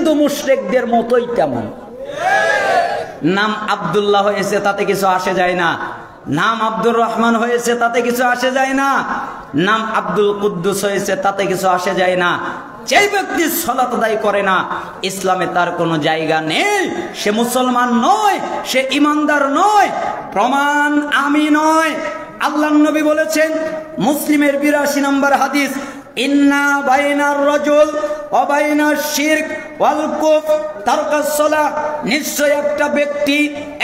কিন্তু মুশরিকদের মতোই তেমন। নাম আব্দুল্লাহ হয়েছে তাতে কিছু আসে যায় না, নাম আব্দুর রহমান হয়েছে তাতে কিছু আসে যায় না, নাম আব্দুল কুদ্দুস হয়েছে তাতে কিছু আসে যায় না। যে ব্যক্তি সালাত আদায় করে না, ইসলামে তার কোনো জায়গা নেই, সে মুসলমান নয়, সে ঈমানদার নয়। প্রমাণ আমি নয়, আল্লাহর নবী বলেছেন, মুসলিমের ৮২ নম্বর হাদিস, ইন্না বাইনার রাজুল ওয়া বাইনাশ শিরক ওয়াল কুফর তারকাস সালাহ, নিশ্চয় একটা ব্যক্তি,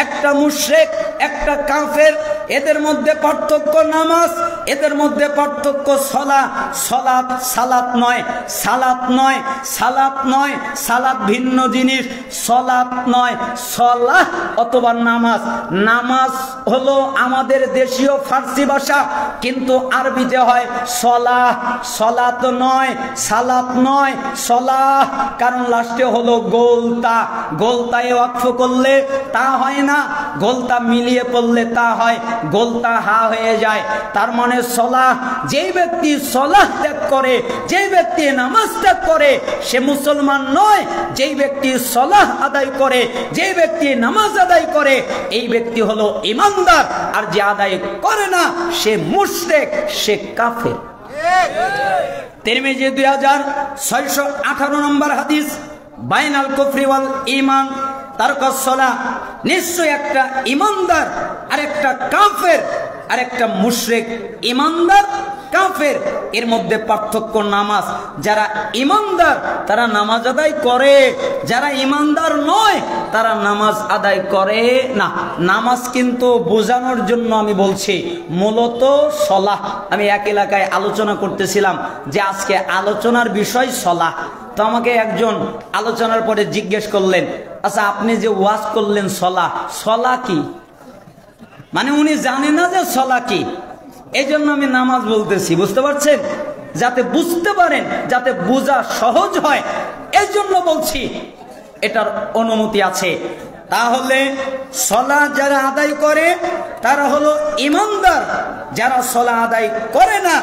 একটা মুশরিক, একটা কাফের, এদের মধ্যে পার্থক্য নামাজ, এদের মধ্যে পার্থক্য সালাত। সালাত সালাত নয়, সালাত নয়, সালাত নয়, সালাত ভিন্ন জিনিস। সালাত নয়, সালাহ অথবা নামাজ। নামাজ হলো আমাদের দেশীয় ফার্সি ভাষা, কিন্তু আরবিতে হয় সালাহ। সালাত নয়, সালাত নয়, সালাহ। কারণ লাস্টে হলো গোলতা, গোলতায় ওয়াকফ করলে তা হয় না, গোলতা মিলিয়ে পড়লে তা হয়, গোলতা হা হয়ে যায়। তার মানে সালাহ, যেই ব্যক্তি সালাহ ত্যাগ করে, যেই ব্যক্তি নামাজ ত্যাগ করে, সে মুসলমান নয়। যেই ব্যক্তি সালাহ আদায় করে, যেই ব্যক্তি নামাজ আদায় করে, এই ব্যক্তি হলো ঈমানদার। আর যে আদায় করে না, সে মুশরিক, সে কাফের। তিরমিজি ২৬১৮ নম্বর হাদিস, বাইনাল কুফরি ওয়াল ঈমান তারকাস সালাহ, নিশ্চয় একটা ঈমানদার আর একটা কাফের আর একটা মুশরিক। ঈমানদার কাফের এর মধ্যে পার্থক্য নামাজ। যারা ঈমানদার তারা নামাজ আদায় করে, যারা ঈমানদার নয় তারা নামাজ আদায় করে না। নামাজ কিন্তু বোঝানোর জন্য আমি বলছি, মূলত সালাহ। আমি এক এলাকায় আলোচনা করতেছিলাম যে আজকে আলোচনার বিষয় সালাহ। তো আমাকে একজন আলোচনার পরে জিজ্ঞেস করলেন, আচ্ছা আপনি যে ওয়াজ করলেন সালাহ, সালাহ কি? মানে উনি জানে না যে সালাহ কি। এই জন্য আমি নামাজ বলতেছি, বুঝতে পারছেন? যাতে বুঝতে পারেন, যাতে বোঝা সহজ হয়, এই জন্য বলছি। এটার অনুমতি আছে। তাহলে সালাহ যারা আদায় করে তারা হলো ঈমানদার, যারা সালাহ আদায় করে না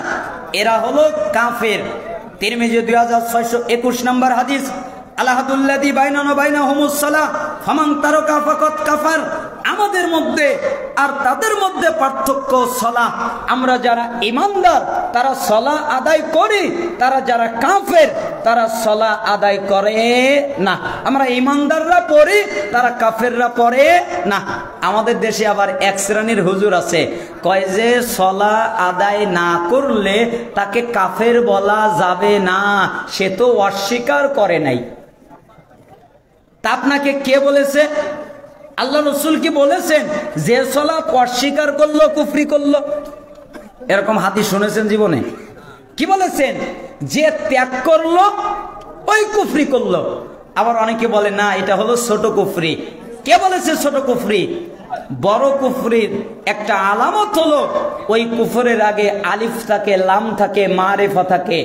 এরা হলো কাফের। তিরমিজি ২৬২১ নম্বর হাদিস, আলাহাদুল্লাযী বাইনানা বাইনাহুমুস সালাহ ফামান তারাকা ফাকাদ কাফার। আমাদের মধ্যে আর তাদের মধ্যে পার্থক্য সালাহ। আমরা যারা ঈমানদার তারা সালাহ আদায় করি, তারা যারা কাফের তারা সালাহ আদায় করে না। আমরা ঈমানদাররা পড়ি, তারা কাফেররা পড়ে না। আমাদের দেশে আবার এক শ্রেণীর হুজুর আছে, কয় যে সালাহ আদায় না করলে তাকে কাফের বলা যাবে না, সে তো অস্বীকার করে নাই। তা আপনাকে কে বলেছে? আল্লাহ রসুল কি বলেছেন যে সালাত অস্বীকার করলো কুফরি করলো? এরকম হাদিস শুনেছেন জীবনে? কি বলেছেন? যে ত্যাগ করলো ওই কুফরি করলো। আবার অনেকে বলে না এটা হলো ছোট কুফরি। কে বলেছে ছোট কুফরি? বড় কুফরির একটা আলামত হলো ওই কুফরের আগে আলিফ থাকে, লাম থাকে, মারিফা থাকে।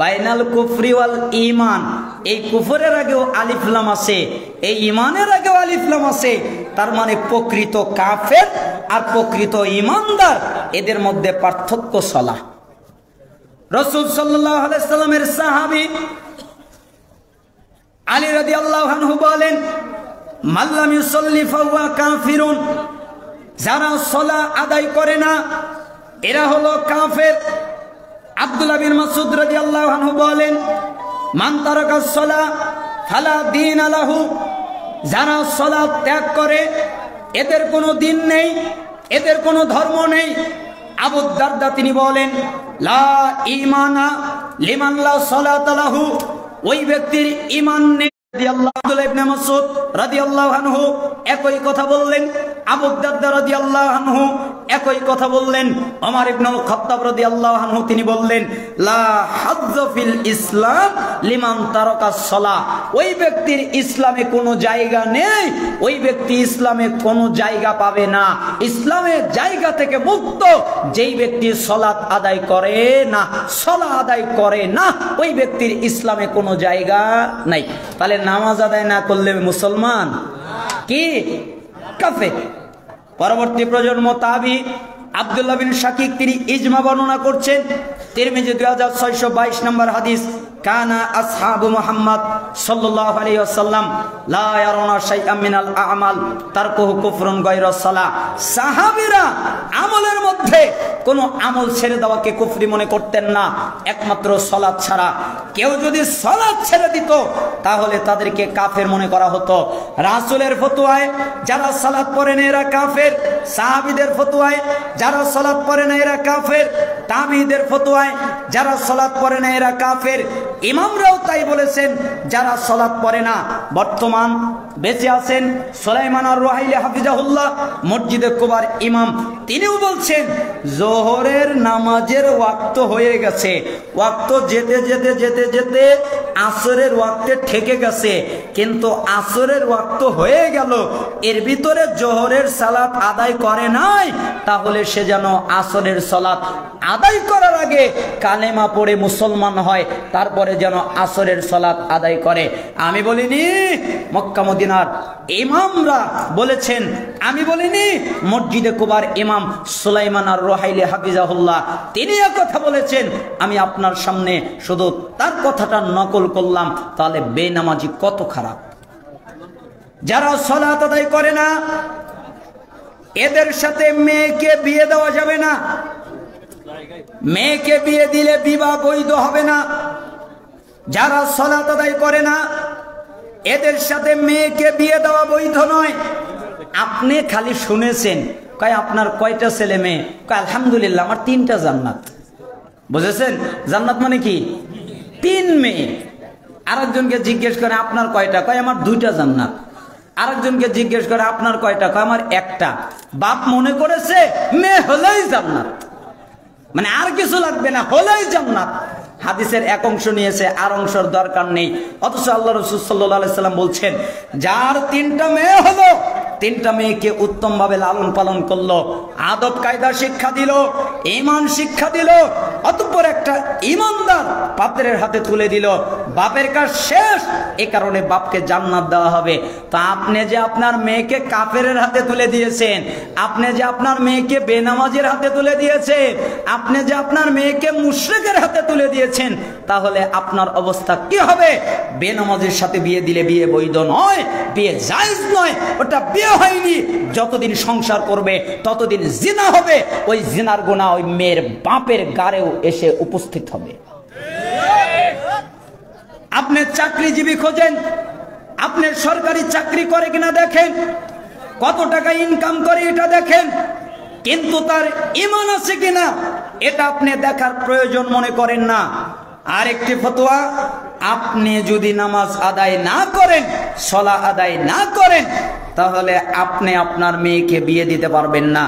বাইনাল কুফরি ওয়াল ঈমান, এই কুফরের আগেও আলিফ লাম আছে, এই ঈমানের আগেও আলিফ লাম আছে। তার মানে প্রকৃত কাফের আর প্রকৃত ঈমানদার এদের মধ্যে পার্থক্য সালাহ। রাসূল সাল্লাল্লাহু আলাইহি সাল্লামের সাহাবী আলী রাদিয়াল্লাহু আনহু বলেন, মান লাম ইউসাল্লি ফাহুয়া কাফিরুন। যারা সালাহ আদায় করে না এরা হলো কাফের। আব্দুল্লাহ বিন মাসউদ রাদিয়াল্লাহু আনহু বলেন, মান তারাকাস সালাহ ফালা দীন লাহু। যারা সালাত ত্যাগ করে এদের কোনো দিন নেই, এদের কোনো ধর্ম নেই। আবু দারদা তিনি বলেন, লা ঈমানা লিমান লা সালাতা লাহু। ওই ব্যক্তির ঈমান নেই। আব্দুল্লাহ ইবনে মাসউদ রাদিয়াল্লাহু আনহু একই কথা বললেন, আবু দারদা রাদিয়াল্লাহু আনহু একই কথা বললেন, ওমর ইবনুল খাত্তাব রাদিয়াল্লাহু আনহু তিনি বললেন, লা হাজ্জা ফিল ইসলাম লিমান তারাকাস সালাহ। ওই ব্যক্তির ইসলামে কোনো জায়গা নেই, ওই ব্যক্তি ইসলামে কোনো জায়গা পাবে না। ইসলামের জায়গা থেকে মুক্ত যেই ব্যক্তি সালাত আদায় করে না, সালাহ আদায় করে না, ওই ব্যক্তির ইসলামে কোনো জায়গা নাই। তাহলে নামাজ আদায় না করলে মুসলমান কি? কাফের। পরবর্তী প্রজন্ম তাবি আব্দুল্লাহ বিন শাকিক তিনি ইজমা বর্ণনা করছেন। তিরমিজি 2622 নম্বর হাদিস, কানা আসহাবু মুহাম্মদ সাল্লাল্লাহু আলাইহি ওয়াসাল্লাম লা ইয়ারাউনা শাইআম মিনাল আ'মাল তারকুহু কুফরুন গায়রা সালাহ। সাহাবীরা আমলের মধ্যে কোন আমল ছেড়ে দেওয়াকে কুফরি মনে করতেন না, একমাত্র সালাত ছাড়া। কেউ যদি সালাত ছেড়ে দিত তাহলে তাদেরকে কাফের মনে করা হতো। রাসূলের ফতোয়ায় যারা সালাত পড়ে না এরা কাফের, সাহাবীদের ফতোয়ায় যারা সালাত পড়ে না এরা কাফের, তাবিঈদের ফতোয়ায় যারা সালাত পড়ে না এরা কাফের। ইমামরাও তাই বলেছেন, যারা সালাত পড়ে না। বর্তমান বেঁচে আছেন সুলাইমান আর-রুহাইলি হাফিজাহুল্লাহ, মসজিদে কুবার ইমাম, তিনিও বলছেন জোহরের নামাজের ওয়াক্ত হয়ে গেছে, ওয়াক্ত যেতে যেতে যেতে যেতে আসরের ওয়াক্তে ঠেকে গেছে, কিন্তু আসরের ওয়াক্ত হয়ে গেল, এর ভিতরে জোহরের সালাত আদায় করে নাই, তাহলে সে যেন আসরের সালাত আদায় করার আগে কালেমা পড়ে মুসলমান হয়, তারপরে যেন আসরের সালাত আদায় করে। আমি বলিনি, মক্কা মদিনার ইমামরা বলেছেন, আমি বলিনি, মসজিদে কুবার ইমাম সুলাইমান আর-রুহাইলি হাফিজাহুল্লাহ তিনি কথা বলেছেন। আমি আপনার সামনে শুধু তার কথাটা নকল করলাম। তাহলে বেনামাজি কত খারাপ। যারা সালাত আদায় করে না এদের সাথে মেয়েকে বিয়ে দেওয়া যাবে না, মেয়েকে বিয়ে দিলে বিবাহ বৈধ হবে না। যারা সালাত আদায় করে না এদের সাথে মেয়েকে বিয়ে দেওয়া বৈধ নয়। আপনি খালি শুনেছেন, কয় আপনার কয়টা ছেলে মেয়ে? কয় আলহামদুলিল্লাহ আমার 3টা জান্নাত। বুঝেছেন? জান্নাত মানে কি? 3 মেয়ে। আরেকজনকে জিজ্ঞেস করে আপনার কয়টা? কয় আমার 2টা জান্নাত। আরেকজনকে জিজ্ঞেস করে আপনার কয়টা? কয় আমার 1টা। বাপ মনে করেছে মেয়ে হলেই জান্নাত, মানে আর কিছু লাগবে না, হলেই জান্নাত। হাদিসের এক অংশ নিয়েছে, আর অংশের দরকার নেই। অথচ আল্লাহ রাসূল সাল্লাল্লাহু আলাইহি সাল্লাম বলছেন, যার 3টা মেয়ে হলো, 3টা মেয়েকে উত্তম ভাবে লালন পালন করলো, আদব কায়দা শিক্ষা দিল, ঈমান শিক্ষা দিল, অতঃপর একটা ঈমানদার পাত্রের হাতে তুলে দিল, বাপের কাজ শেষ। এ কারণে বাপকে জান্নাত দেওয়া হবে। তো আপনি যে আপনার মেয়েকে কাফেরের হাতে তুলে দিয়েছেন, আপনি যে আপনার মেয়েকে বেনামাজির হাতে তুলে দিয়েছেন, আপনি যে আপনার মেয়েকে মুশরিকের হাতে তুলে দিয়েছেন, তাহলে আপনার অবস্থা কি হবে? বেনামাজির সাথে বিয়ে দিলে বিয়ে বৈধ নয়, বিয়ে জায়েজ নয়, ওটা বিয়ে হয়নি। যতদিন সংসার করবে ততদিন জিনা হবে, ওই জিনার গুনাহ ওই মেয়ের বাপের গাড়েও এসে উপস্থিত হবে। আপনি চাকরিজীবী খোঁজেন, আপনি সরকারি চাকরি করে কিনা দেখেন, কত টাকা ইনকাম করে এটা দেখেন, কিন্তু তার ঈমান আছে কিনা এটা আপনি দেখার প্রয়োজন মনে করেন না। আরেকটি ফতোয়া, আপনি যদি নামাজ আদায় না করেন, সালাত আদায় না করেন, তাহলে আপনি আপনার মেয়েকে বিয়ে দিতে পারবেন না,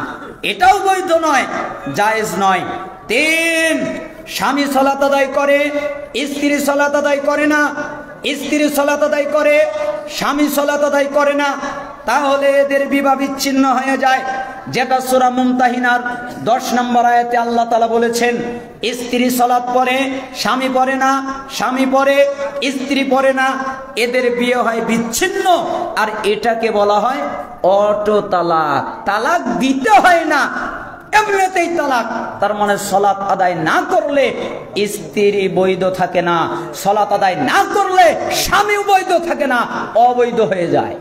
এটাও বৈধ নয়, জায়েজ নয়। 3, স্বামী সালাত আদায় করে, স্ত্রী সালাত আদায় করে না, স্ত্রী সালাত আদায় করে, স্বামী সালাত আদায় করে না, তাহলে এদের বিবাহ বিচ্ছিন্ন হয়ে যায়। যেটা সূরা মুমতাহিনার 10 নম্বর আয়াতে আল্লাহ তাআলা বলেছেন, স্ত্রী সালাত পড়ে, স্বামী পড়ে না, স্বামী পড়ে, স্ত্রী পড়ে না, এদের বিয়ে হয় বিচ্ছিন্ন। আর এটাকে বলা হয় অটো তালাক। তালাক দিতে হয় না, এমনিতেই তালাক। তার মানে সালাত আদায় না করলে স্ত্রী বৈধ থাকে না, সালাত আদায় না করলে স্বামী বৈধ থাকে না, অবৈধ হয়ে যায়।